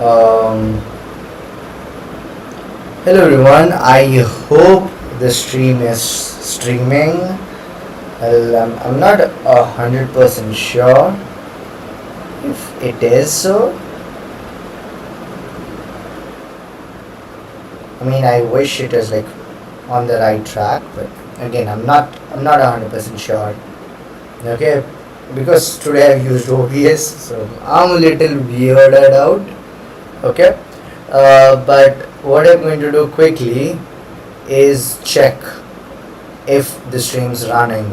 Um, Hello everyone. I hope the stream is streaming. Well, I'm not 100% sure if it is so. I mean, I wish it was like on the right track, but again, I'm not 100% sure. Okay, because today I've used OBS, so I'm a little weirded out. Okay, but what I'm going to do quickly is check if the stream's running.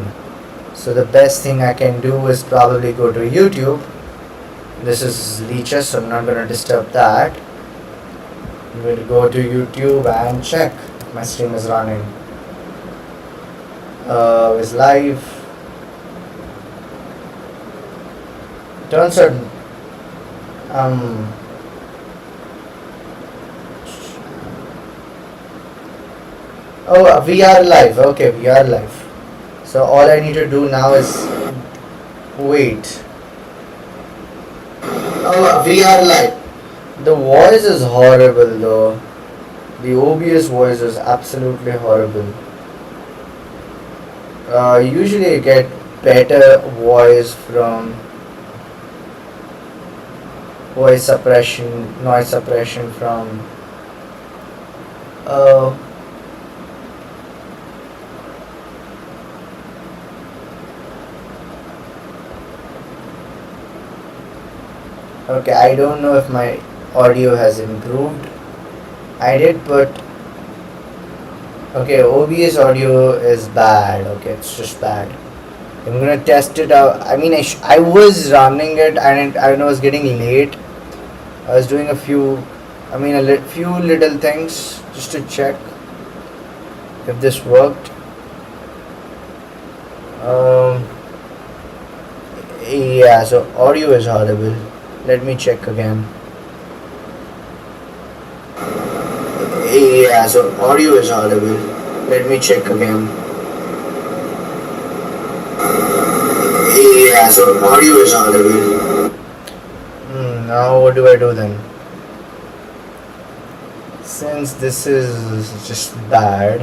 So the best thing I can do is probably go to YouTube. This is Leeches, so I'm not going to disturb that. I'm going to go to YouTube and check if my stream is running. Is live. Turns out, um, oh, we are live. Okay, we are live. So all I need to do now is wait. Oh, we are live. The voice is horrible though. The OBS voice is absolutely horrible. Usually I get better voice from voice suppression, noise suppression from uh, okay, I don't know if my audio has improved. I did put okay, OBS audio is bad. Okay, it's just bad. I'm gonna test it out. I mean, I was running it and I was getting late. I was doing a few, few little things just to check if this worked. Um, yeah, so audio is horrible. Let me check again. Yeah, so audio is horrible. Let me check again. Yeah, so audio is horrible. Now what do I do then? Since this is just bad.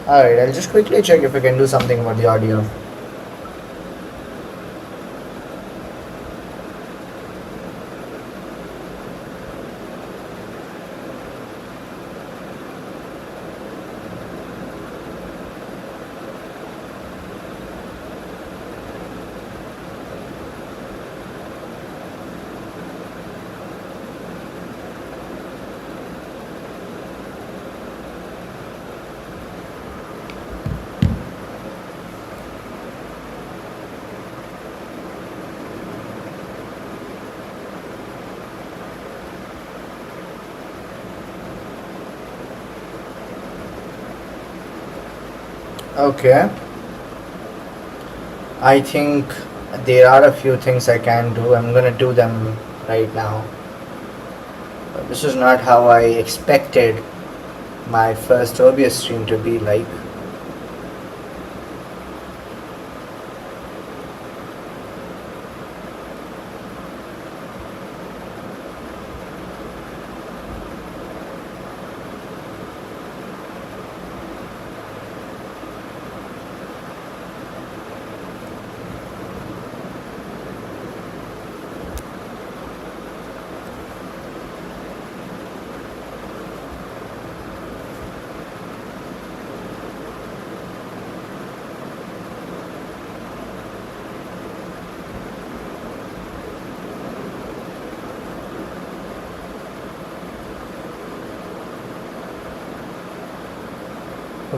Alright, I'll just quickly check if I can do something about the audio. Okay. I think there are a few things I can do. I'm gonna do them right now. But this is not how I expected my first OBS stream to be like.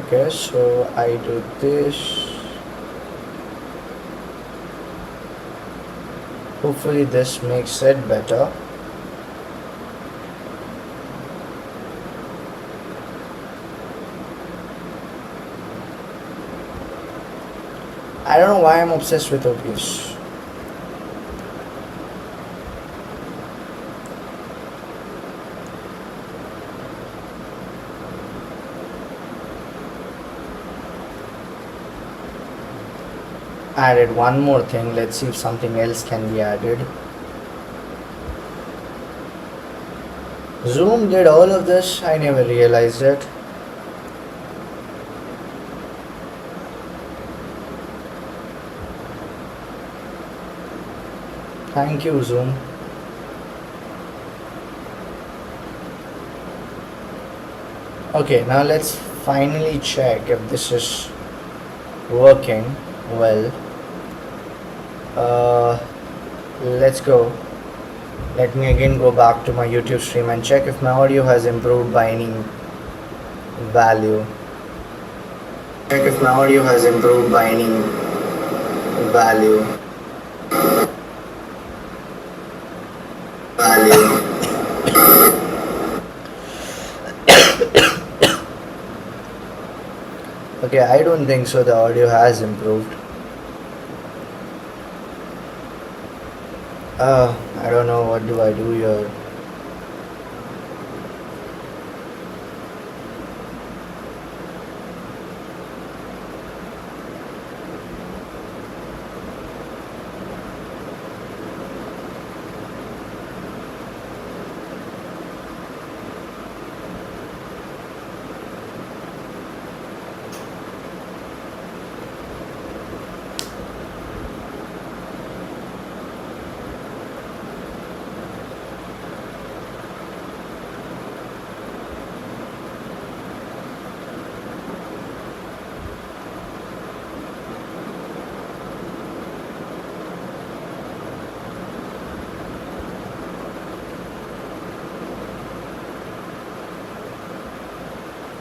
Okay, so I do this. Hopefully this makes it better. I don't know why I'm obsessed with OBS. added one more thing. Let's see if something else can be added. Zoom did all of this. I never realized it. Thank you, Zoom. Okay, now let's finally check if this is working well. Uh, let's go. Let me again go back to my YouTube stream and check if my audio has improved by any value. Check if my audio has improved by any value. Okay, I don't think so. The audio has improved. I don't know what do I do here.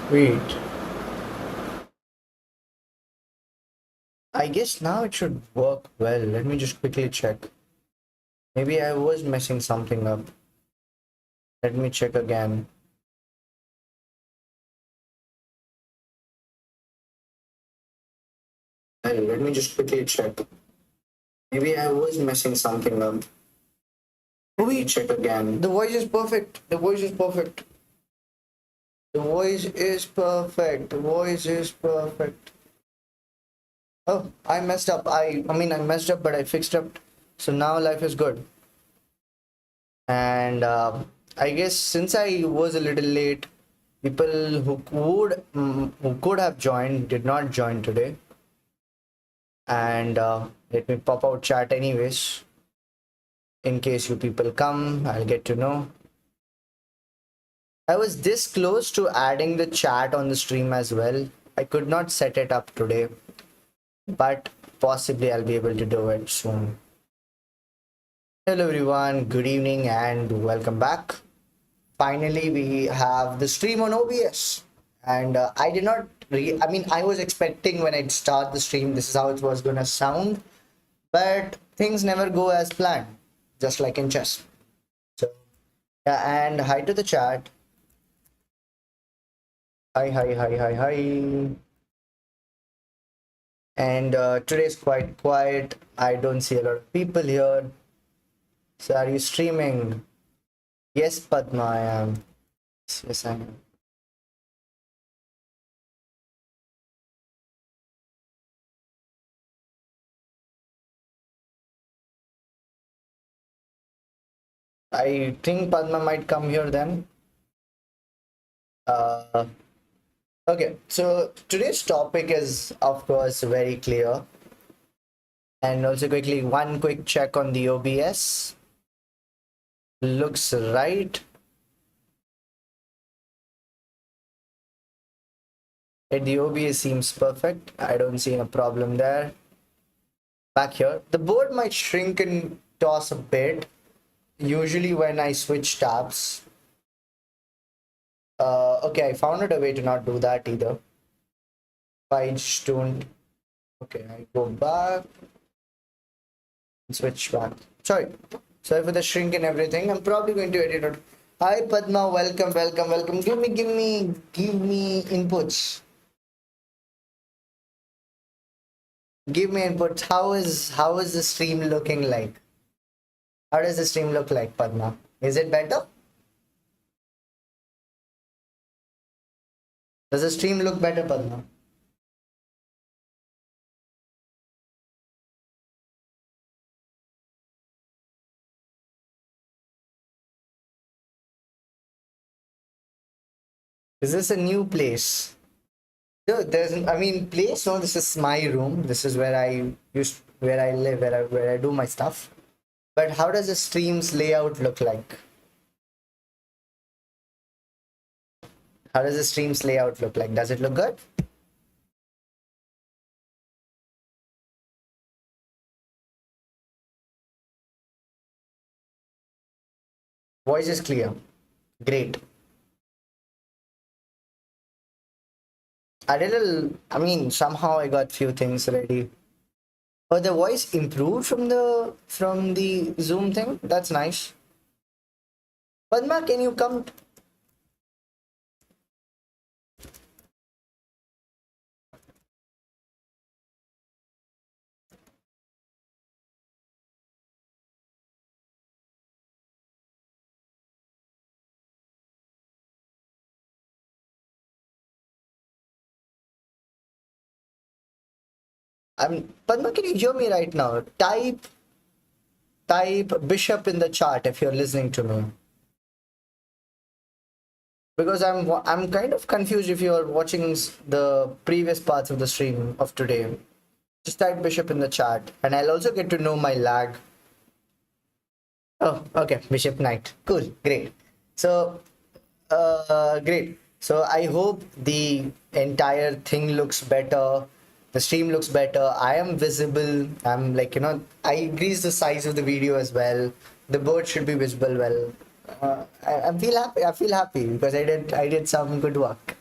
Wait. I guess now it should work well. Let me just quickly check. Maybe I was messing something up. Let me check again. Hey, let me just quickly check. Maybe I was messing something up. Let me check again. The voice is perfect. The voice is perfect. The voice is perfect. The voice is perfect. Oh, I messed up. I messed up, but I fixed up. So now life is good. And I guess since I was a little late, people who could have joined did not join today. And let me pop out chat anyways. In case you people come, I'll get to know. I was this close to adding the chat on the stream as well. I could not set it up today, but possibly I'll be able to do it soon. Hello everyone, good evening and welcome back. Finally, we have the stream on OBS. And I did not, I was expecting when I'd start the stream, this is how it was gonna sound, but things never go as planned, just like in chess. So, yeah, and hi to the chat. Hi, hi, hi, hi, hi. And today's quite quiet. I don't see a lot of people here. So, are you streaming? Yes, Padma, I am. Yes, I am. I think Padma might come here then. Uh, okay, so today's topic is, of course, very clear. And also quickly, one quick check on the OBS. Looks right. And the OBS seems perfect. I don't see a problem there. Back here, the board might shrink and toss a bit. Usually when I switch tabs. Okay, I found a way to not do that either. I just don't. Okay, I go back. Switch back. Sorry for the shrink and everything. I'm probably going to edit it. Hi Padma, welcome, welcome, welcome. Give me inputs. Give me inputs. How is the stream looking like? How does the stream look like, Padma? Is it better? Does the stream look better, Padma? Is this a new place? No, I mean, place. No, this is my room. This is where where I live, where I do my stuff. But how does the stream's layout look like? How does the stream's layout look like? Does it look good? Voice is clear. Great. I mean, somehow I got few things ready. Oh, the voice improved from the Zoom thing. That's nice. Padma, can you come? Padma, can you hear me right now? Type Bishop in the chat if you're listening to me. Because I'm kind of confused if you're watching the previous parts of the stream of today. Just type Bishop in the chat, and I'll also get to know my lag. Oh, okay, Bishop Knight. Cool, great. So, great. So I hope the entire thing looks better. The stream looks better. I am visible. I'm like, I increased the size of the video as well. The board should be visible well. I feel happy. I feel happy because I did some good work.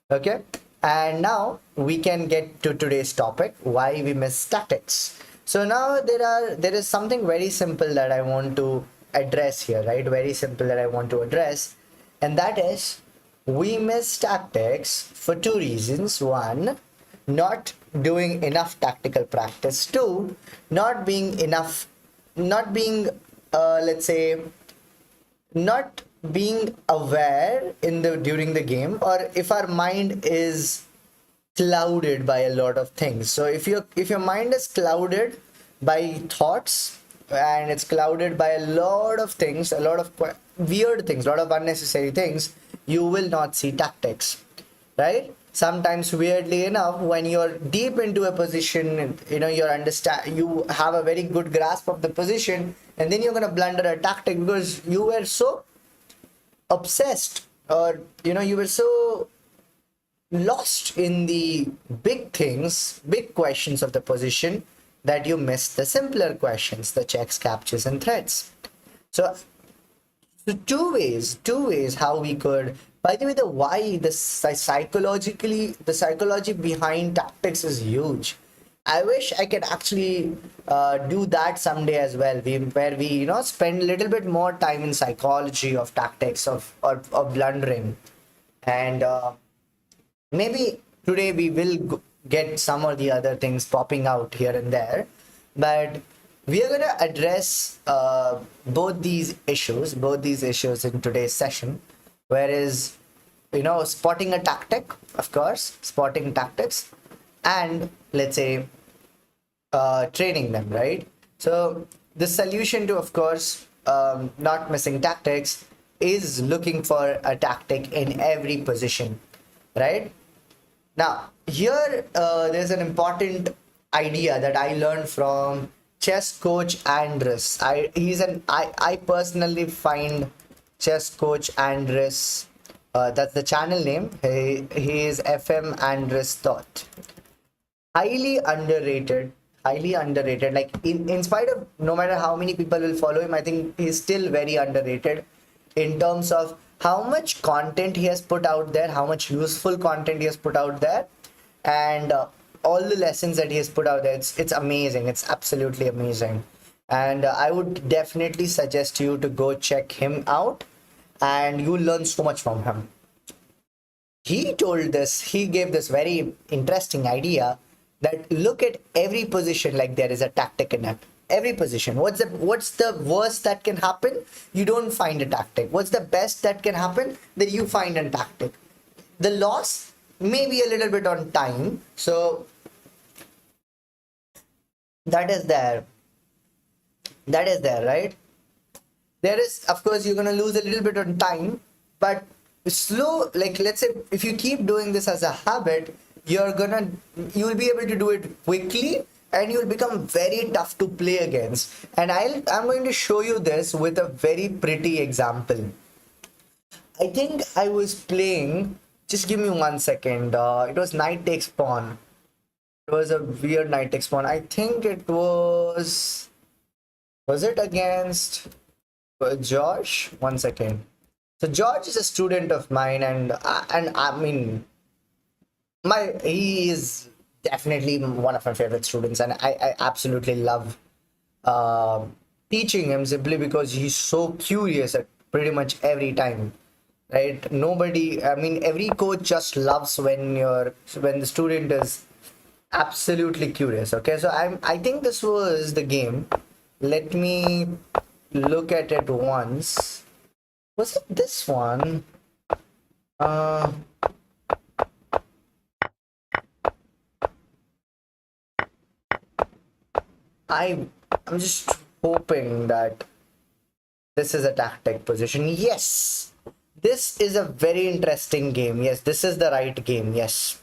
Okay. And now we can get to today's topic, why we miss tactics. So now there is something very simple that I want to address here, right? Very simple that I want to address. And that is we miss tactics for two reasons. One, not doing enough tactical practice. Two, not being let's say, not being aware during the game, or if our mind is clouded by a lot of things. So if your mind is clouded by thoughts, and it's clouded by a lot of things, a lot of weird things, a lot of unnecessary things, you will not see tactics, right? Sometimes, weirdly enough, when you're deep into a position, you have a very good grasp of the position, and then you're going to blunder a tactic because you were so obsessed, or you were so lost in the big things, big questions of the position, that you missed the simpler questions, the checks, captures, and threats. So two ways how we could. By the way, the psychology behind tactics is huge. I wish I could actually do that someday as well, where we spend a little bit more time in psychology of tactics of blundering, and maybe today we will get some or the other things popping out here and there, but we are going to address both these issues in today's session. Whereas, spotting a tactic, of course, spotting tactics, and let's say training them, right? So the solution to, of course, not missing tactics is looking for a tactic in every position, right? Now, here there's an important idea that I learned from chess coach Andres. I personally find chess coach Andres, that's the channel name. He is FM Andres Thought. Highly underrated. Highly underrated. Like, in spite of, no matter how many people will follow him, I think he's still very underrated in terms of how much content he has put out there, how much useful content he has put out there, and all the lessons that he has put out there. It's amazing. It's absolutely amazing. And I would definitely suggest you to go check him out, and you'll learn so much from him. He gave this very interesting idea that look at every position like there is a tactic in it. Every position. What's the worst that can happen? You don't find a tactic. What's the best that can happen? That you find a tactic. The loss may be a little bit on time. So that is there. Right? There is, of course, you're gonna lose a little bit on time, but slow, like let's say if you keep doing this as a habit, you'll be able to do it quickly, and you'll become very tough to play against. And I'm going to show you this with a very pretty example. I think I was playing, just give me 1 second. It was knight takes pawn. It was a weird knight takes pawn. I think it was it against Josh? 1 second. So George is a student of mine, and I mean, he is definitely one of my favorite students, and I absolutely love uh, teaching him simply because he's so curious at pretty much every time. Right? Nobody, I mean, every coach just loves when the student is absolutely curious. Okay, so I think this was the game. Let me look at it once. Was it this one? Uh, I'm just hoping that this is a tactic position. Yes, this is a very interesting game. Yes, this is the right game. Yes.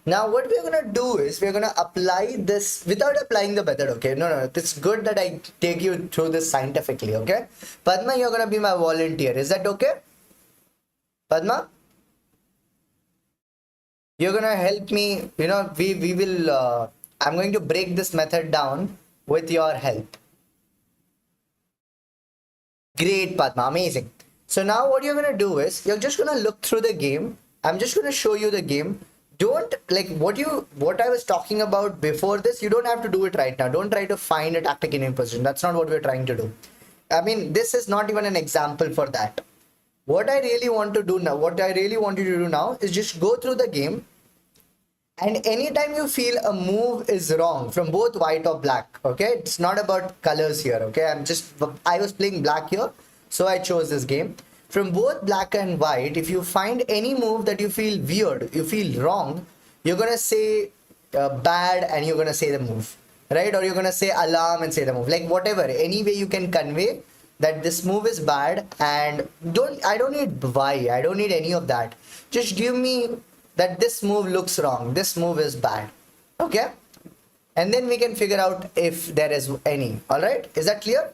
Now what we're gonna do is we're gonna apply this without applying the method. Okay, no, it's good that I take you through this scientifically. Okay, Padma, you're gonna be my volunteer. Is that okay? Padma, you're gonna help me. We will. I'm going to break this method down with your help. Great, Padma. Amazing. So now what you're going to do is you're just going to look through the game. I'm just going to show you the game. Don't like what I was talking about before this. You don't have to do it right now. Don't try to find a tactic in your position. That's not what we're trying to do. I mean, this is not even an example for that. What I really want to do now, what I really want you to do now is just go through the game, and anytime you feel a move is wrong from both white or black, okay, it's not about colors here. Okay, I was playing black here, so I chose this game. From both black and white, if you find any move that you feel weird, you feel wrong, you're gonna say bad, and you're gonna say the move, right? Or you're gonna say alarm and say the move, like whatever, any way you can convey that this move is bad. And I don't need why, I don't need any of that. Just give me that this move looks wrong, this move is bad. Okay, and then we can figure out if there is any. All right, is that clear?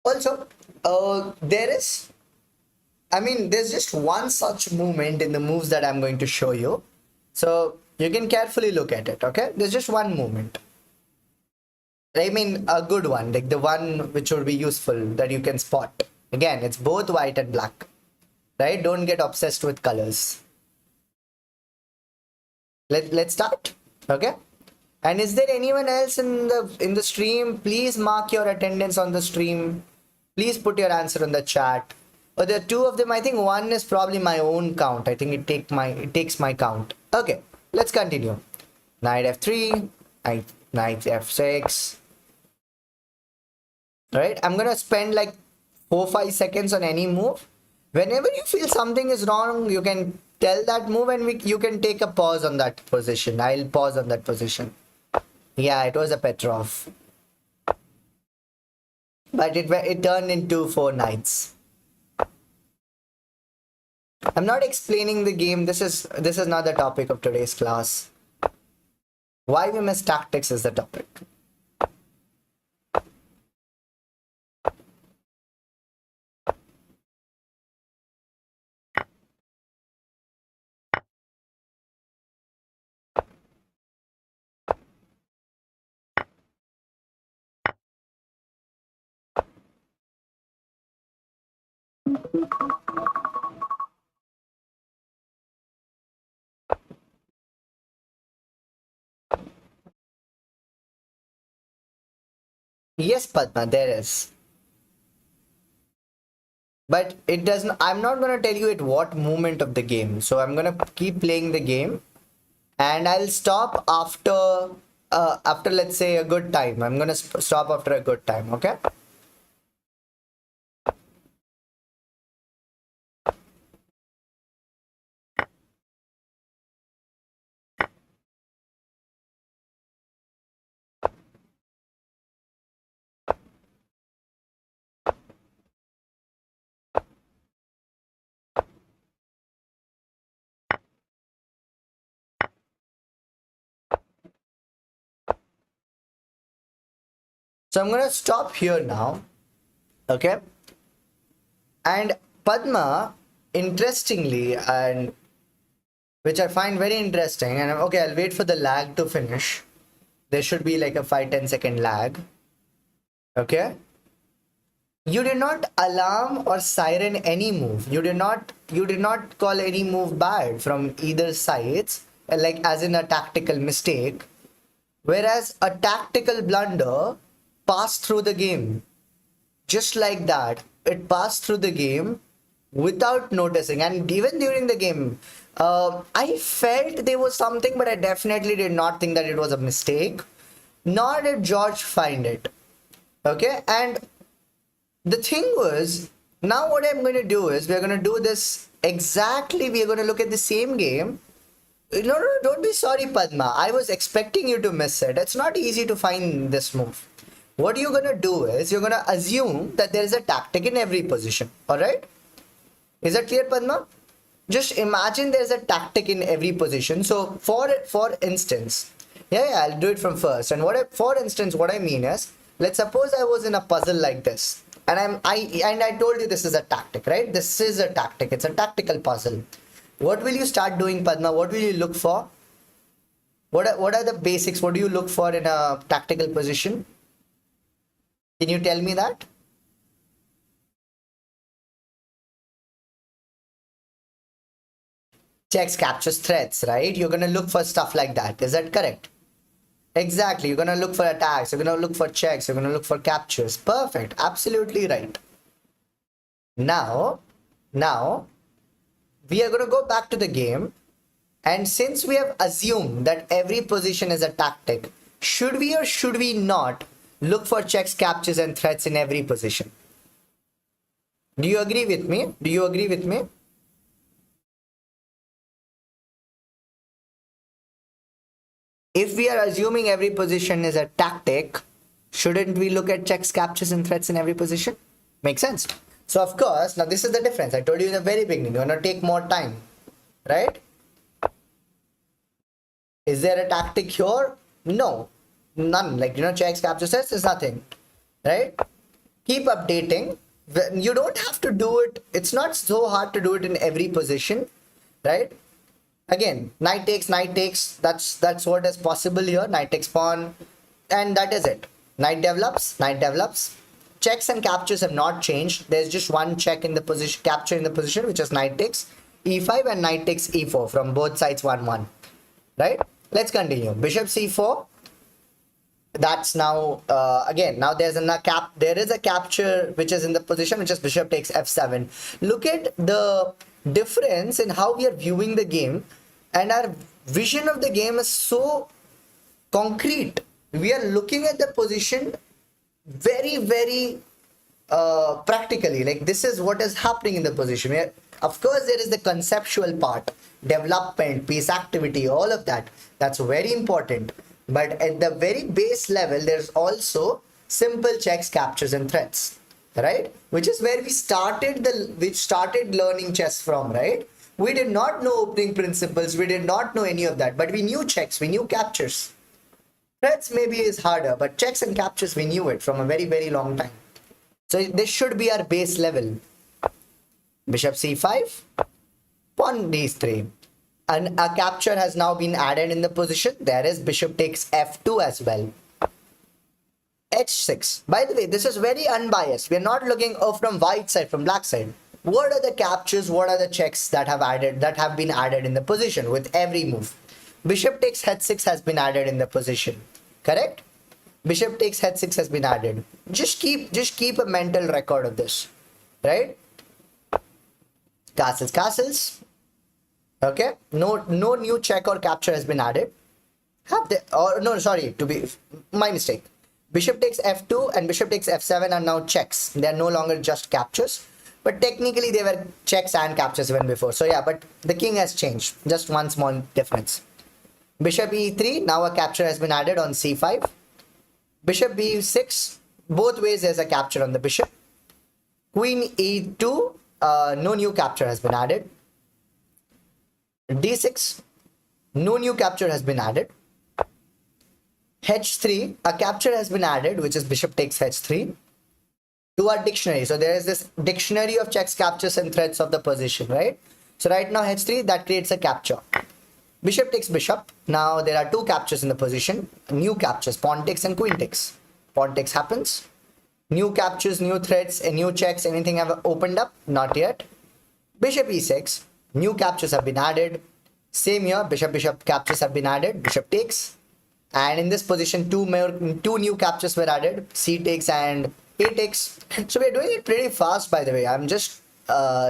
Also, there is, I mean, there's just one such movement in the moves that I'm going to show you, so you can carefully look at it. Okay, there's just one movement, I mean a good one, like the one which would be useful that you can spot. Again, it's both white and black, right? Don't get obsessed with colors. Let's start. Okay, and is there anyone else in the stream? Please mark your attendance on the stream. Please put your answer in the chat. Oh, there are two of them. I think one is probably my own count. I think it takes my count. Okay, let's continue. Knight f3, knight f6. Right, I'm gonna spend like 4-5 seconds on any move. Whenever you feel something is wrong, you can tell that move, and you can take a pause on that position. I'll pause on that position. Yeah, it was a Petrov, but it turned into 4 knights. I'm not explaining the game. This is not the topic of today's class. Why we miss tactics is the topic. Yes, Padma, there is. But it doesn't, I'm not going to tell you at what moment of the game. So I'm going to keep playing the game, and I'll stop after let's say a good time. I'm going to stop after a good time. Okay. So I'm gonna stop here now. Okay. And Padma, interestingly, and which I find very interesting, and okay, I'll wait for the lag to finish. There should be like a 5-10 second lag. Okay. You did not alarm or siren any move. You did not call any move bad from either sides, like as in a tactical mistake. Whereas a tactical blunder passed through the game. Just like that, it passed through the game without noticing. And even during the game, I felt there was something, but I definitely did not think that it was a mistake. Nor did George find it. Okay, and the thing was, now what I'm going to do is we're going to do this exactly. We're going to look at the same game. No, no, don't be sorry, Padma. I was expecting you to miss it. It's not easy to find this move. What you're going to do is you're going to assume that there is a tactic in every position. All right? Is that clear, Padma? Just imagine there's a tactic in every position. So for instance, yeah, I'll do it from first. And for instance, what I mean is, let's suppose I was in a puzzle like this, and I told you this is a tactic, right? This is a tactic. It's a tactical puzzle. What will you start doing, Padma? What will you look for? What are the basics? What do you look for in a tactical position? Can you tell me that? Checks, captures, threats, right? You're gonna look for stuff like that. Is that correct? Exactly. You're gonna look for attacks. You're gonna look for checks. You're gonna look for captures. Perfect. Absolutely right. Now, we are gonna go back to the game. And since we have assumed that every position is a tactic, should we or should we not look for checks, captures, and threats in every position? Do you agree with me? Do you agree with me? If we are assuming every position is a tactic, shouldn't we look at checks, captures, and threats in every position? Makes sense. So of course, now this is the difference. I told you in the very beginning, you're gonna take more time, right? Is there a tactic here? No, none. Like, checks, captures, threats, there's nothing, right? Keep updating. You don't have to do it. It's not so hard to do it in every position, right? Again, knight takes, that's what is possible here. Knight takes pawn, and that is it. Knight develops. Checks and captures have not changed. There's just one check in the position, capture in the position, which is knight takes e5 and knight takes e4 from both sides 1-1. Right? Let's continue. Bishop c4. That's now again, now there is a capture which is in the position, which is bishop takes f7. Look at the difference in how we are viewing the game, and our vision of the game is so concrete. We are looking at the position very, very practically. Like, this is what is happening in the position. Of course, there is the conceptual part, development, piece activity, all of that. That's very important. But at the very base level, there's also simple checks, captures, and threats, right? Which is where we started learning chess from, right? We did not know opening principles. We did not know any of that, but we knew checks, we knew captures. Threats maybe is harder, but checks and captures, we knew it from a very, very long time. So this should be our base level. Bishop c5, pawn d3. And a capture has now been added in the position. There is bishop takes f2 as well. h6. By the way, this is very unbiased. We are not looking from white side, from black side. What are the captures? What are the checks that have been added in the position with every move? Bishop takes h6 has been added in the position. Correct? Bishop takes h6 has been added. Just keep a mental record of this. Right? Castles. Okay, no new check or capture has been added. My mistake. Bishop takes f2 and bishop takes f7 are now checks. They are no longer just captures, but technically they were checks and captures even before. So yeah, but the king has changed. Just one small difference. Bishop e3, now a capture has been added on c5. Bishop b6, both ways there's a capture on the bishop. Queen e2, no new capture has been added. D6, no new capture has been added. h3, a capture has been added, which is bishop takes h3 to our dictionary. So there is this dictionary of checks, captures, and threats of the position, right? So right now h3, that creates a capture. Bishop takes bishop. Now there are two captures in the position, new captures, pawn takes and queen takes. Pawn takes happens. New captures, new threats, and new checks, anything have opened up? Not yet. Bishop e6, new captures have been added. Same here, bishop captures have been added. Bishop takes. And in this position, two new captures were added, c takes and a takes. So we're doing it pretty fast, by the way. I'm just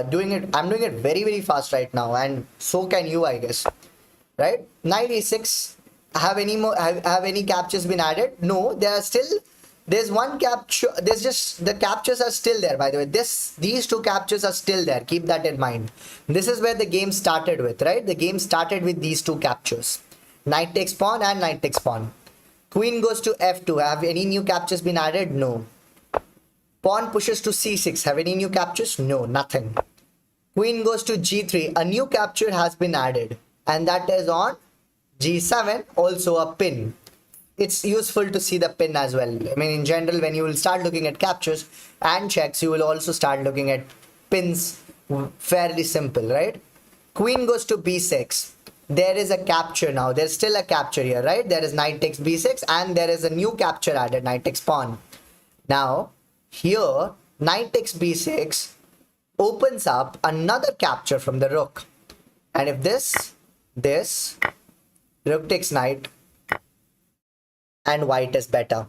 doing it very, very fast right now, and so can you, I guess. Right? Knight e6. Have any captures been added? No, there are still. There's one capture. There's just the captures are still there. By the way, these two captures are still there. Keep that in mind. This is where the game started with, right? The game started with these two captures. Knight takes pawn and knight takes pawn. Queen goes to f2. Have any new captures been added? No. Pawn pushes to c6. Have any new captures? No, nothing. Queen goes to g3. A new capture has been added, and that is on g7, also a pin. It's useful to see the pin as well. I mean, in general, when you will start looking at captures and checks, you will also start looking at pins. Fairly simple, right? Queen goes to b6. There is a capture now. There's still a capture here, right? There is knight takes b6, and there is a new capture added, knight takes pawn. Now, here, knight takes b6 opens up another capture from the rook. And if this, rook takes knight, and white is better.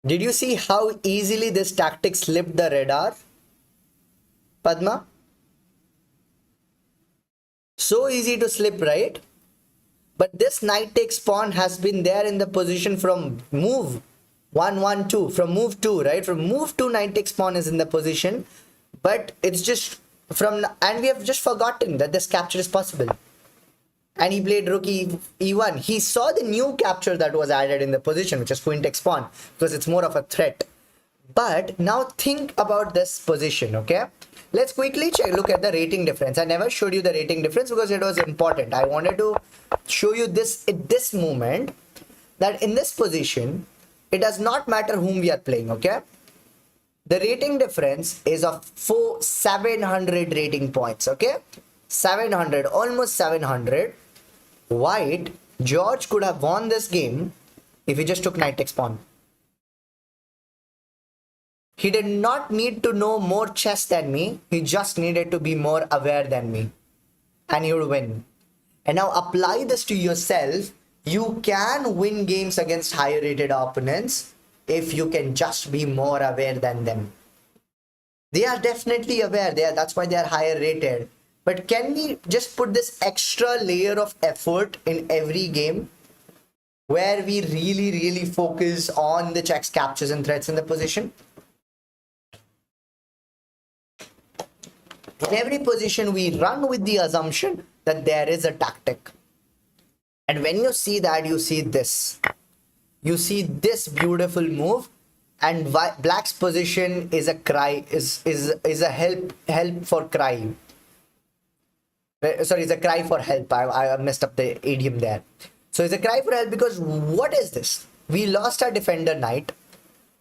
Did you see how easily this tactic slipped the radar, Padma? So easy to slip, right? But this knight takes pawn has been there in the position from move 1-1-2, from move 2, right? From move 2, knight takes pawn is in the position, but it's just from, and we have just forgotten that this capture is possible. And he played rook e1. He saw the new capture that was added in the position, which is queen takes pawn, because it's more of a threat. But now think about this position, okay? Let's quickly look at the rating difference. I never showed you the rating difference because it was important. I wanted to show you this at this moment, that in this position, it does not matter whom we are playing, okay? The rating difference is of 700 rating points, okay? 700, almost 700. White, George could have won this game if he just took knight takes pawn. He did not need to know more chess than me. He just needed to be more aware than me. And he would win. And now apply this to yourself. You can win games against higher rated opponents if you can just be more aware than them. They are definitely aware. That's why they are higher rated. But can we just put this extra layer of effort in every game where we really focus on the checks, captures, and threats in the position? In every position, we run with the assumption that there is a tactic. And when you see that, you see this. You see this beautiful move, and black's position is a cry, is a help for cry. Sorry, it's a cry for help. I messed up the idiom there. So it's a cry for help because what is this? We lost our defender knight.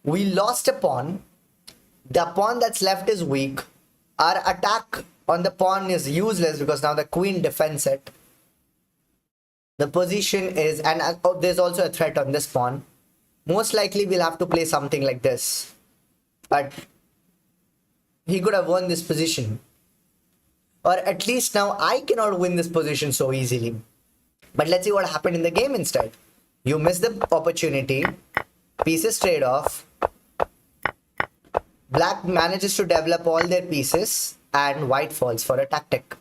We lost a pawn. The pawn that's left is weak. Our attack on the pawn is useless because now the queen defends it. The position is, and there's also a threat on this pawn. Most likely we'll have to play something like this. But he could have won this position. Or at least now I cannot win this position so easily. But let's see what happened in the game instead. You miss the opportunity. Pieces trade off. Black manages to develop all their pieces and white falls for a tactic.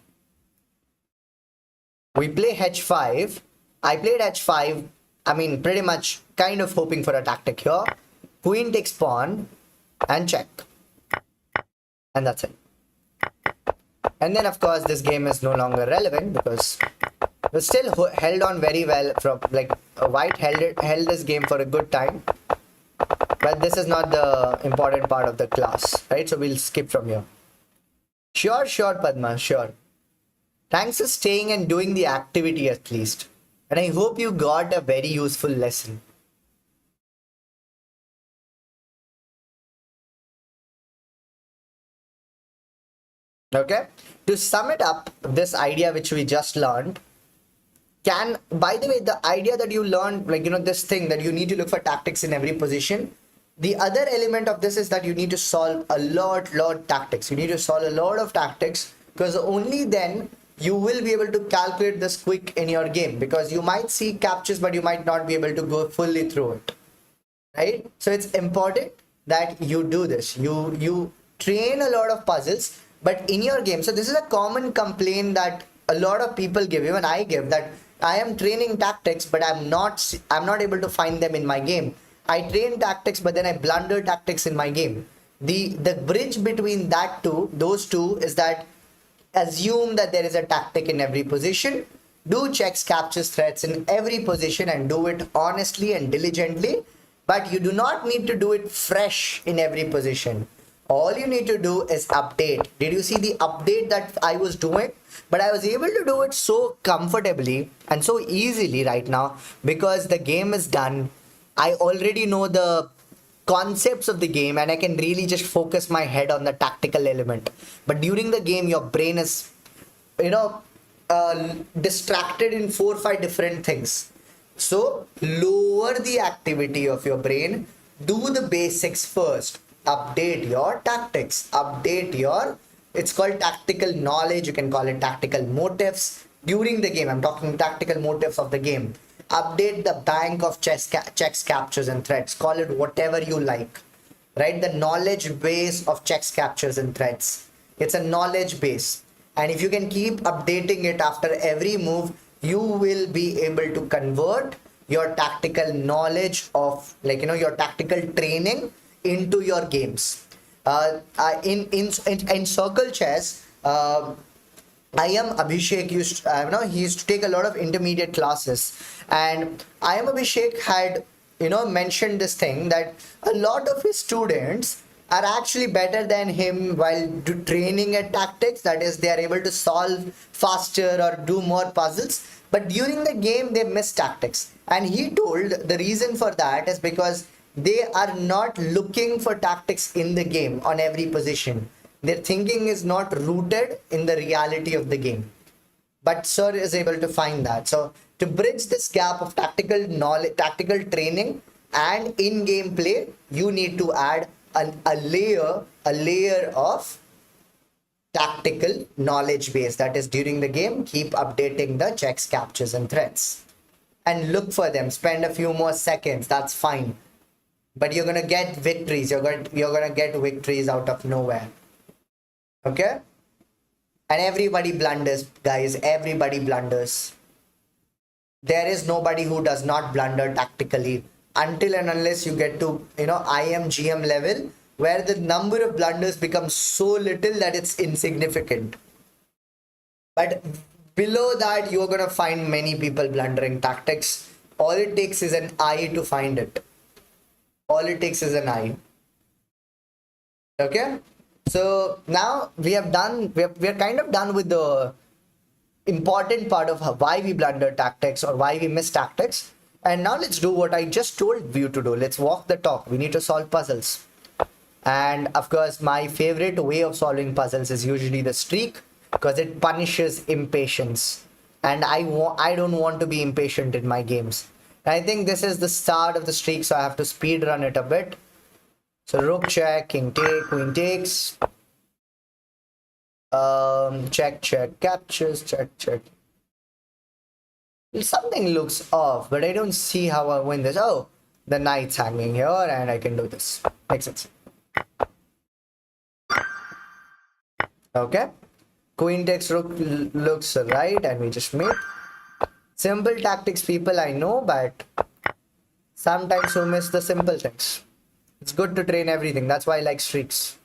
We play h5. I played h5. I mean, pretty much kind of hoping for a tactic here. Queen takes pawn and check. And that's it. And then, of course, this game is no longer relevant because we still held on very well. From like white held this game for a good time. But this is not the important part of the class, right? So we'll skip from here. Sure, Padma, sure. Thanks for staying and doing the activity at least. And I hope you got a very useful lesson. Okay? To sum it up, this idea which we just learned, can, by the way, the idea that you learned, like, this thing that you need to look for tactics in every position, the other element of this is that you need to solve a lot tactics. You need to solve a lot of tactics, because only then you will be able to calculate this quick in your game, because you might see captures but you might not be able to go fully through it, right? So it's important that you do this. You train a lot of puzzles, but in your game. So this is a common complaint that a lot of people give, even I give, that I am training tactics, but I'm not able to find them in my game. I train tactics, but then I blunder tactics in my game. The bridge between those two is that assume that there is a tactic in every position. Do checks, captures, threats in every position and do it honestly and diligently. But you do not need to do it fresh in every position. All you need to do is update. Did you see the update that I was doing? But I was able to do it so comfortably and so easily right now because the game is done. I already know the concepts of the game and I can really just focus my head on the tactical element. But during the game, your brain is, you know, distracted in 4 or 5 different things. So lower the activity of your brain, do the basics first, update your tactics, update your, it's called tactical knowledge, you can call it tactical motives during the game. I'm talking tactical motives of the game. Update the bank of checks, captures, and threats. Call it whatever you like, right? The knowledge base of checks, captures, and threats. It's a knowledge base. And if you can keep updating it after every move, you will be able to convert your tactical knowledge of, like, your tactical training into your games. In circle chess, I am Abhishek he used to take a lot of intermediate classes, and I am Abhishek had mentioned this thing that a lot of his students are actually better than him while training at tactics. That is, they are able to solve faster or do more puzzles, but during the game they miss tactics. And he told the reason for that is because they are not looking for tactics in the game on every position. Their thinking is not rooted in the reality of the game. But Sir is able to find that. So to bridge this gap of tactical knowledge, tactical training, and in-game play, you need to add a layer of tactical knowledge base. That is, during the game, keep updating the checks, captures, and threats, and look for them. Spend a few more seconds. That's fine. But you're gonna get victories. You're gonna get victories out of nowhere. Okay? And everybody blunders, guys. Everybody blunders. There is nobody who does not blunder tactically until and unless you get to, IMGM level, where the number of blunders becomes so little that it's insignificant. But below that, you're gonna find many people blundering tactics. All it takes is an eye to find it. All it takes is an eye. Okay? So now we're kind of done with the important part of why we blunder tactics or why we miss tactics. And now let's do what I just told you to do. Let's walk the talk. We need to solve puzzles. And of course, my favorite way of solving puzzles is usually the streak, because it punishes impatience. And I don't want to be impatient in my games. And I think this is the start of the streak, so I have to speed run it a bit. So rook check, king take, queen takes. Check, captures, check. Something looks off, but I don't see how I win this. Oh, the knight's hanging here and I can do this. Makes sense. Okay. Queen takes rook looks right and we just mate. Simple tactics, people, I know, but sometimes we miss the simple things. It's good to train everything. That's why I like streaks.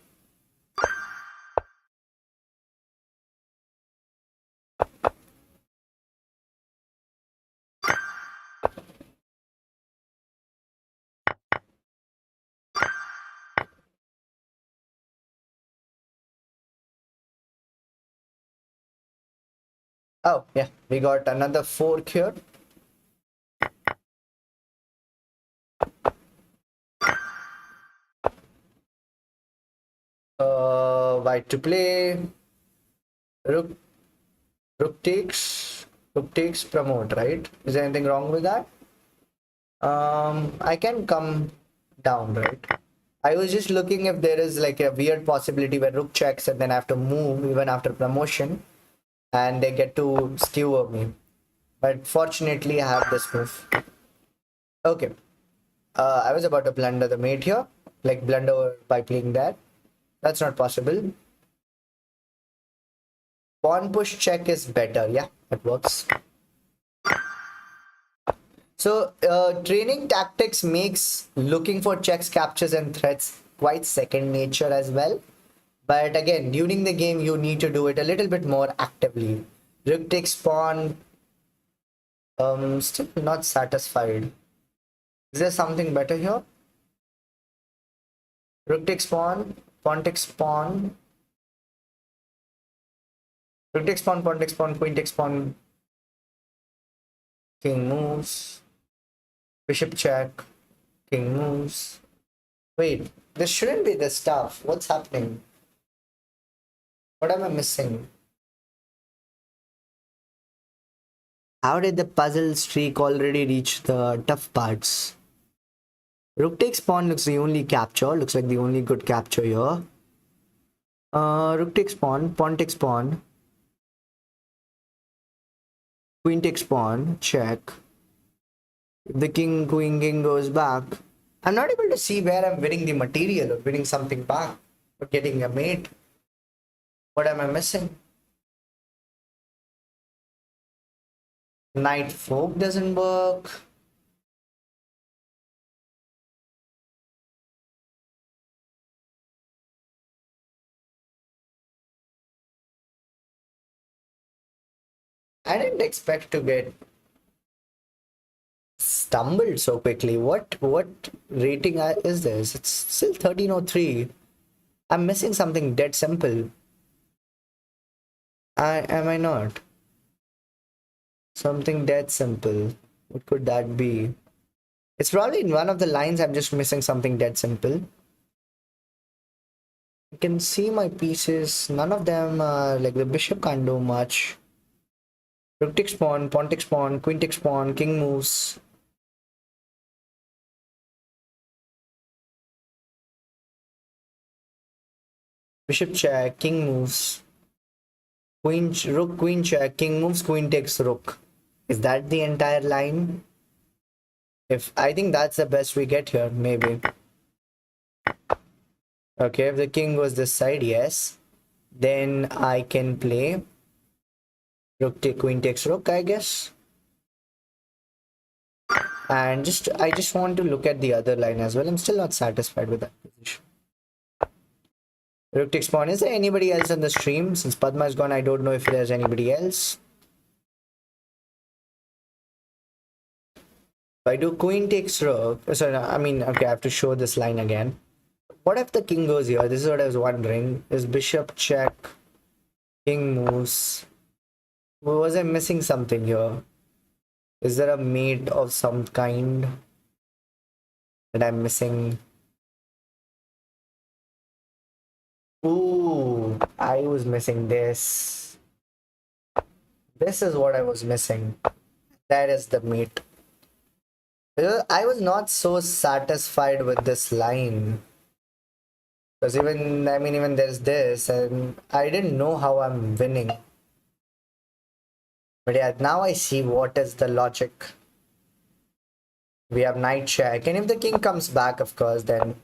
Oh, yeah. We got another fork here. white to play. Rook, rook takes promote, right? Is there anything wrong with that? I can come down, right? I was just looking if there is like a weird possibility where rook checks and then I have to move even after promotion and they get to skewer me. But fortunately, I have this move. Okay. I was about to blunder the mate here, like blunder by playing that. That's not possible. Pawn push check is better. Yeah, that works. So, training tactics makes looking for checks, captures, and threats quite second nature as well. But again, during the game, you need to do it a little bit more actively. Rook takes pawn. Still not satisfied. Is there something better here? Rook takes pawn. Pawn takes pawn. Rook takes pawn. Pawn takes pawn. Queen takes pawn. King moves. Bishop check. King moves. Wait, this shouldn't be the stuff. What's happening? What am I missing? How did the puzzle streak already reach the tough parts? Rook takes pawn looks the only capture. Looks like the only good capture here. Rook takes pawn. Pawn takes pawn. Queen takes pawn. Check. If the king goes back, I'm not able to see where I'm winning the material or winning something back or getting a mate. What am I missing? Knight fork doesn't work. I didn't expect to get stumbled so quickly. What rating is this? It's still 1303. I'm missing something dead simple. Am I not? Something dead simple. What could that be? It's probably in one of the lines I'm just missing something dead simple. You can see my pieces. None of them, like the bishop can't do much. Rook takes pawn, pawn takes pawn, queen takes pawn, king moves. Bishop check, king moves. Rook, queen check, king moves, queen takes rook. Is that the entire line? If I think that's the best we get here, maybe. Okay, if the king goes this side, yes. Then I can play rook take queen takes rook, I guess. And I just want to look at the other line as well. I'm still not satisfied with that position. Rook takes pawn. Is there anybody else on the stream? Since Padma is gone, I don't know if there's anybody else. If I do queen takes rook, sorry, I mean, okay, I have to show this line again. What if the king goes here? This is what I was wondering. Is bishop check, king moves? Was I missing something here? Is there a mate of some kind that I'm missing? Ooh, I was missing this. This is what I was missing. That is the mate. I was not so satisfied with this line. Because even there's this, and I didn't know how I'm winning. But yeah, now I see what is the logic. We have knight check, and if the king comes back, of course, then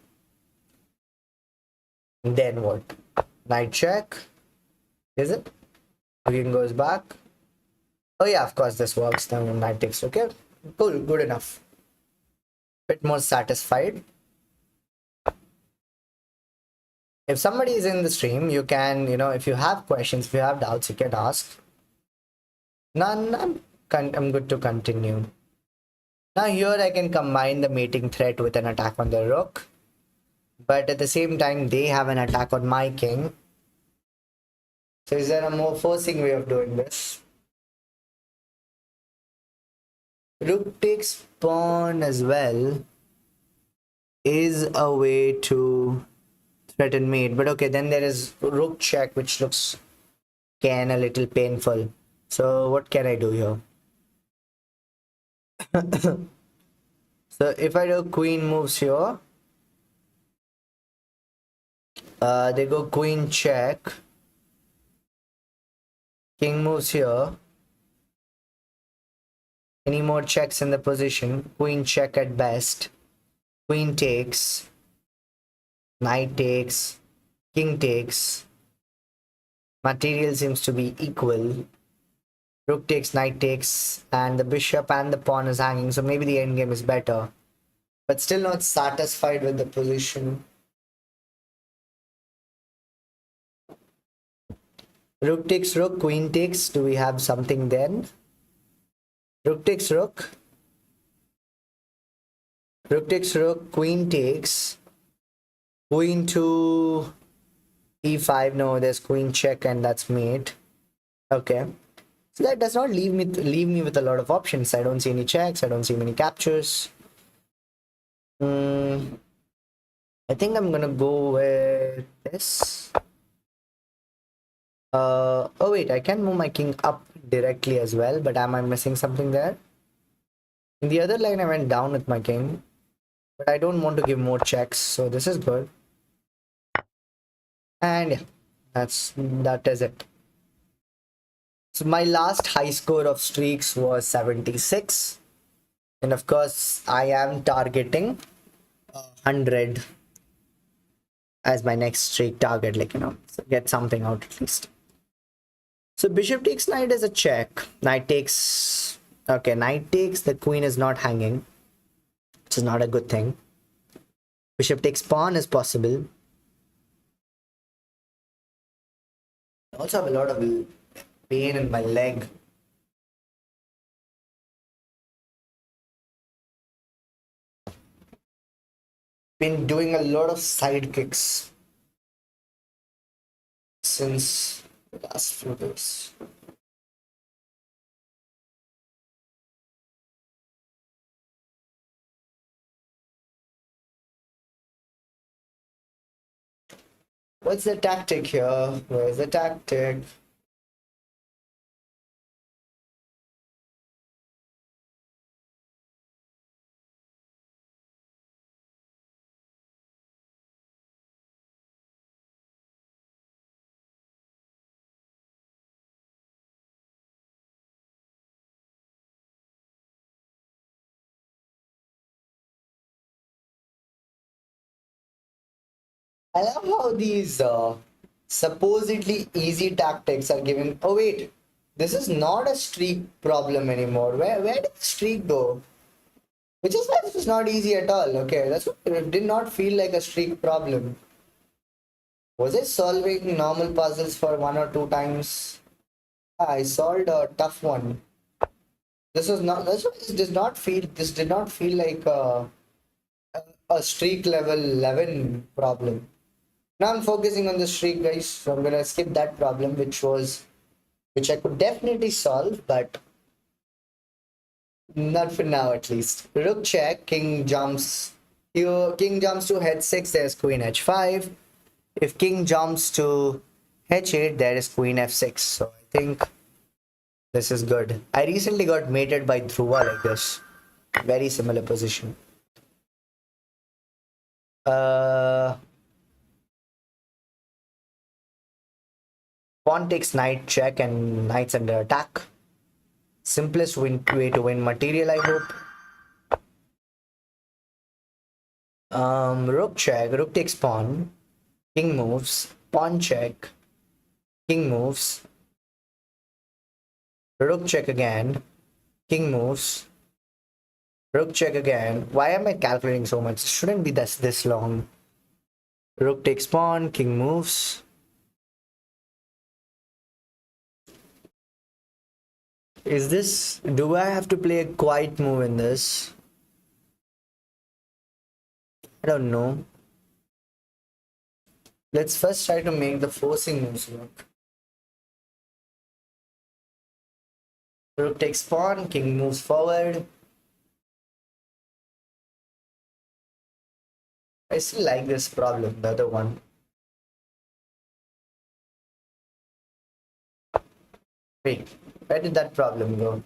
what? Knight check? Is it? The king goes back. Oh yeah, of course this works. Then knight takes. Okay, cool, good enough. Bit more satisfied. If somebody is in the stream, you can, if you have questions, if you have doubts, you can ask. None. I'm good to continue. Now here I can combine the mating threat with an attack on the rook. But at the same time, they have an attack on my king. So is there a more forcing way of doing this? Rook takes pawn as well is a way to threaten mate. But okay, then there is rook check, which looks can a little painful. So what can I do here? So if I do queen moves here, they go queen check, king moves here. Any more checks in the position? Queen check at best. Queen takes, knight takes, king takes. Material seems to be equal. Rook takes, knight takes, and the bishop and the pawn is hanging, so maybe the endgame is better. But still not satisfied with the position. Rook takes rook, queen takes. Do we have something then? Rook takes rook. Rook takes rook, queen takes. Queen to e5. No, there's queen check and that's mate. Okay. So that does not leave me with a lot of options. I don't see any checks. I don't see many captures. I think I'm gonna go with this. Oh wait, I can move my king up directly as well, but am I missing something there? In the other line, I went down with my king, but I don't want to give more checks, so this is good. And yeah, that is it. So my last high score of streaks was 76, and of course I am targeting 100 as my next streak target, like, so get something out at least. So bishop takes knight is a check. Knight takes, okay, knight takes, the queen is not hanging, which is not a good thing. Bishop takes pawn is possible. I also have a lot of pain in my leg. Been doing a lot of side kicks since the last few days. What's the tactic here? Where's the tactic? I love how these supposedly easy tactics are given. Oh wait, this is not a streak problem anymore. Where did the streak go? Which is why this was not easy at all. Okay, that's what, it did not feel like a streak problem. Was I solving normal puzzles for 1 or 2 times? I solved a tough one. This was not. This did not feel like a streak level 11 problem. Now I'm focusing on the streak, guys. So I'm gonna skip that problem, which I could definitely solve, but not for now at least. Rook check, king jumps. King jumps to h6. There's queen h5. If king jumps to h8, there is queen f6. So I think this is good. I recently got mated by Dhruva like this. Very similar position. Pawn takes knight check and knight's under attack. Simplest way to win material, I hope. Rook check, rook takes pawn. King moves, pawn check. King moves. Rook check again. King moves. Rook check again. Why am I calculating so much? It shouldn't be this long. Rook takes pawn, king moves. Do I have to play a quiet move in this? I don't know. Let's first try to make the forcing moves work. Rook takes pawn, king moves forward. I still like this problem, the other one. Wait, where did that problem go?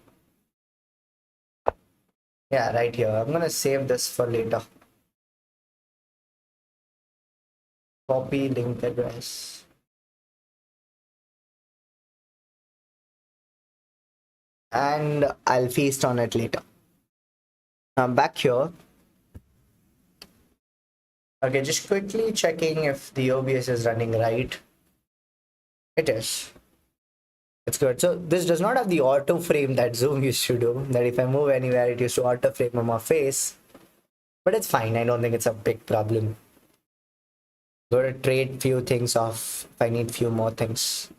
Yeah, right here. I'm gonna save this for later. Copy link address. And I'll feast on it later. Now back here. Okay, just quickly checking if the OBS is running right. It is. It's good. So this does not have the auto frame that Zoom used to do. That if I move anywhere, it used to auto frame on my face. But it's fine. I don't think it's a big problem. Gotta trade few things off if I need few more things.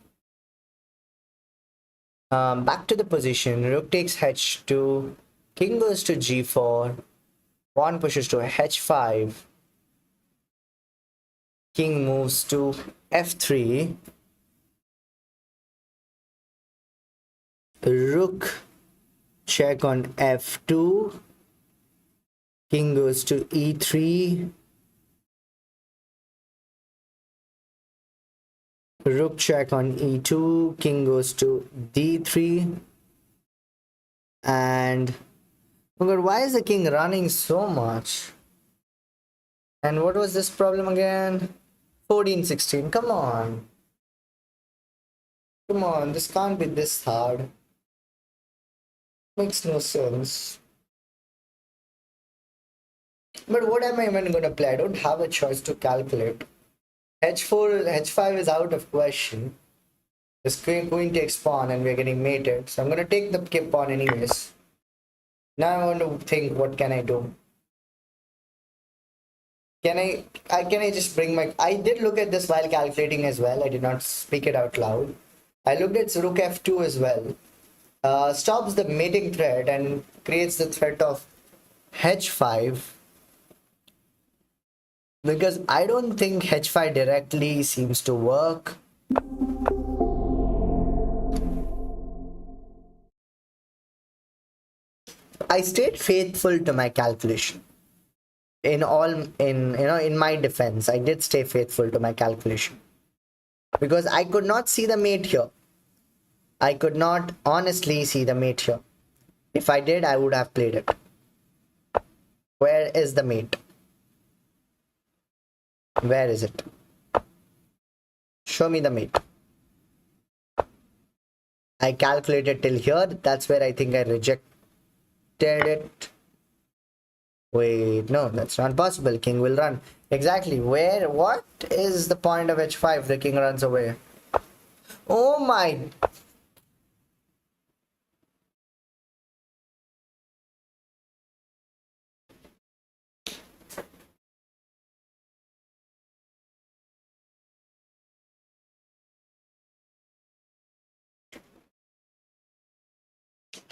Back to the position. Rook takes h2. King goes to g4. Pawn pushes to h5. King moves to f3. Rook check on f2. King goes to e3. Rook check on e2. King goes to d3. And oh god, why is the king running so much? And what was this problem again? 14-16. Come on. Come on, this can't be this hard. Makes no sense. But what am I even going to play? I don't have a choice to calculate. h4, h5 is out of question. This queen takes pawn and we're getting mated. So I'm going to take the pawn anyways. Now I want to think, what can I do? Can I just bring my... I did look at this while calculating as well. I did not speak it out loud. I looked at rook f2 as well. Stops the mating threat and creates the threat of h5. Because I don't think h5 directly seems to work. I stayed faithful to my calculation. In my defense, I did stay faithful to my calculation. Because I could not see the mate here. I could not honestly see the mate here. If I did, I would have played it. Where is the mate? Where is it? Show me the mate. I calculated till here. That's where I think I rejected it. Wait, no, that's not possible. King will run. Exactly. Where? What is the point of h5? The king runs away. Oh my...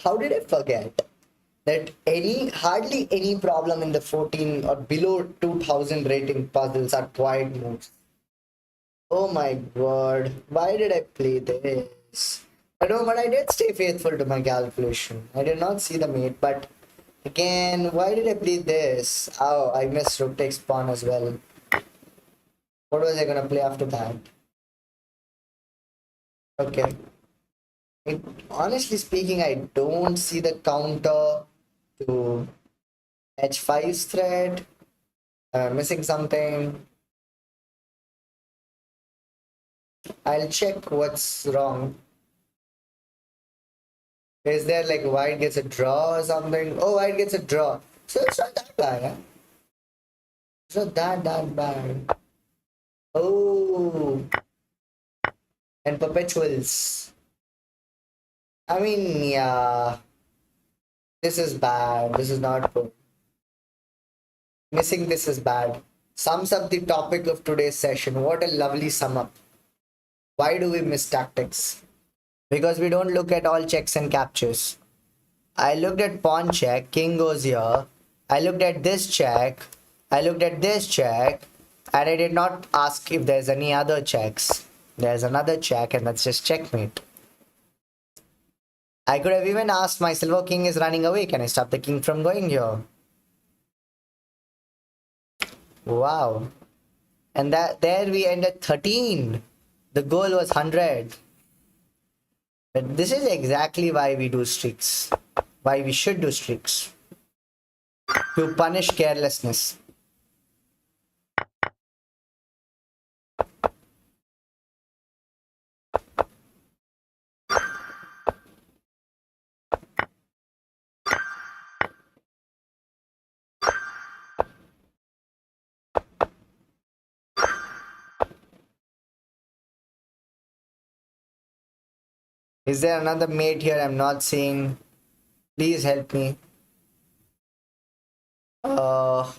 How did I forget that hardly any problem in the 14 or below 2000 rating puzzles are quiet moves? Oh my god, why did I play this? I don't, but I did stay faithful to my calculation. I did not see the mate, but again, why did I play this? Oh, I missed rook takes pawn as well. What was I gonna play after that? Okay. Honestly speaking, I don't see the counter to h5's threat. Missing something. I'll check what's wrong. Is there like white gets a draw or something? Oh, white gets a draw. So it's not that bad, huh? It's not that bad. Oh, and perpetuals. I mean, yeah. This is bad. This is not good. Missing this is bad. Sums up the topic of today's session. What a lovely sum up. Why do we miss tactics? Because we don't look at all checks and captures. I looked at pawn check, king goes here. I looked at this check. I looked at this check. And I did not ask if there's any other checks. There's another check and that's just checkmate. I could have even asked myself, oh, king is running away. Can I stop the king from going here? Wow. And there we ended 13. The goal was 100. But this is exactly why we do streaks. Why we should do streaks. To punish carelessness. Is there another mate here I'm not seeing? Please help me. Uh,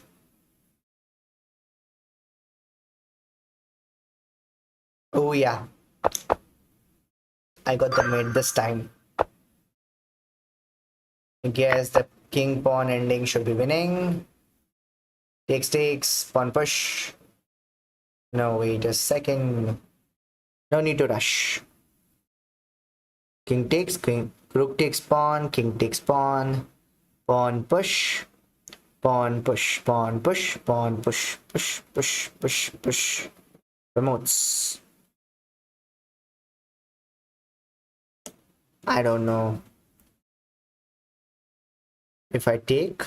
oh yeah, I got the mate this time. I guess the king pawn ending should be winning. Takes, pawn push. No, wait a second. No need to rush. King takes, king, rook takes pawn, king takes pawn, pawn push, pawn push, pawn push, pawn push, push, push, push, push. Promotes. I don't know. If I take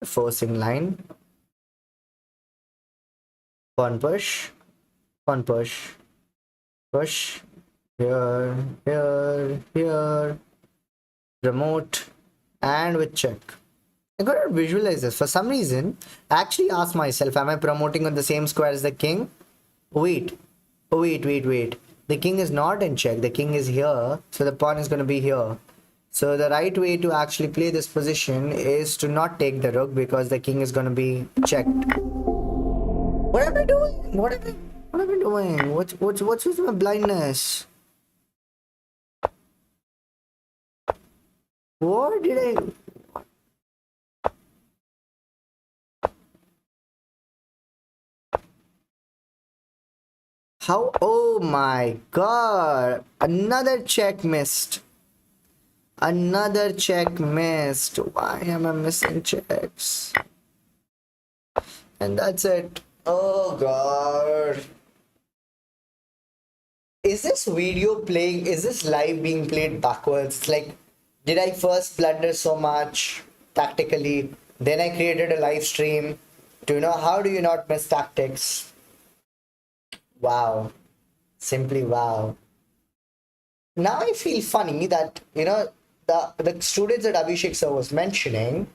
forcing line, pawn push, pawn push, push, here, remote, and with check. I gotta visualize this. For some reason, I actually asked myself, am I promoting on the same square as the king? Wait, wait. The king is not in check. The king is here, so the pawn is gonna be here. So the right way to actually play this position is to not take the rook because the king is gonna be checked. What am I doing? What am I doing? What's with my blindness? What did I? How? Oh my god! Another check missed. Another check missed. Why am I missing checks? And that's it. Oh god. Is this video playing? Is this live being played backwards? Like, did I first blunder so much tactically? Then I created a live stream. Do you know how do you not miss tactics? Wow. Simply wow. Now I feel funny that, the students that Abhishek sir was mentioning,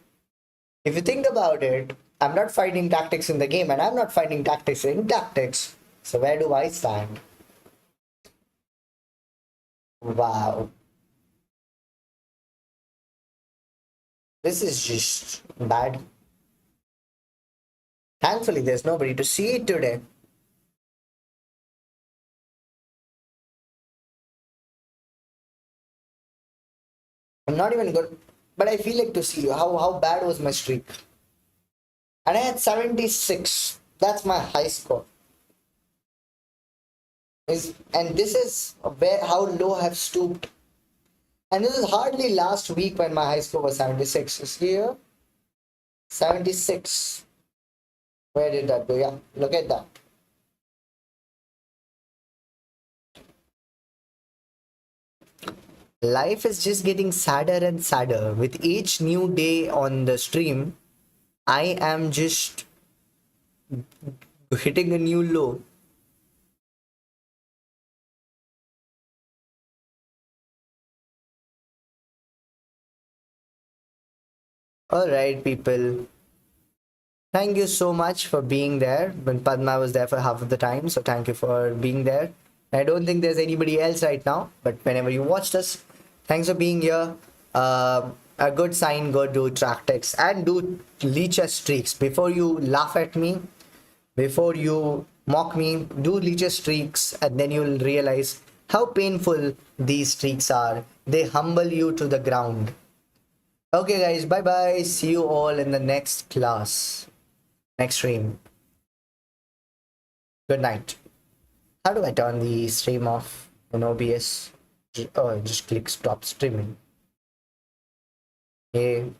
if you think about it, I'm not finding tactics in the game and I'm not finding tactics in tactics. So where do I stand? Wow. This is just bad. Thankfully, there's nobody to see it today. I'm not even good, but I feel like to see how bad was my streak. And I had 76. That's my high score. And this is where how low I have stooped. And this is hardly last week when my high score was 76. You see here? 76. Where did that go? Yeah, look at that. Life is just getting sadder and sadder. With each new day on the stream, I am just hitting a new low. Alright, people. Thank you so much for being there. When Padma was there for half of the time, so thank you for being there. I don't think there's anybody else right now, but whenever you watched us, thanks for being here. A good sign, go do tactics and do leecher streaks. Before you laugh at me, before you mock me, do leecher streaks, and then you'll realize how painful these streaks are. They humble you to the ground. Okay, guys, bye bye. See you all in the next class, next stream. Good night. How do I turn the stream off in OBS? Oh, just click stop streaming. Hey.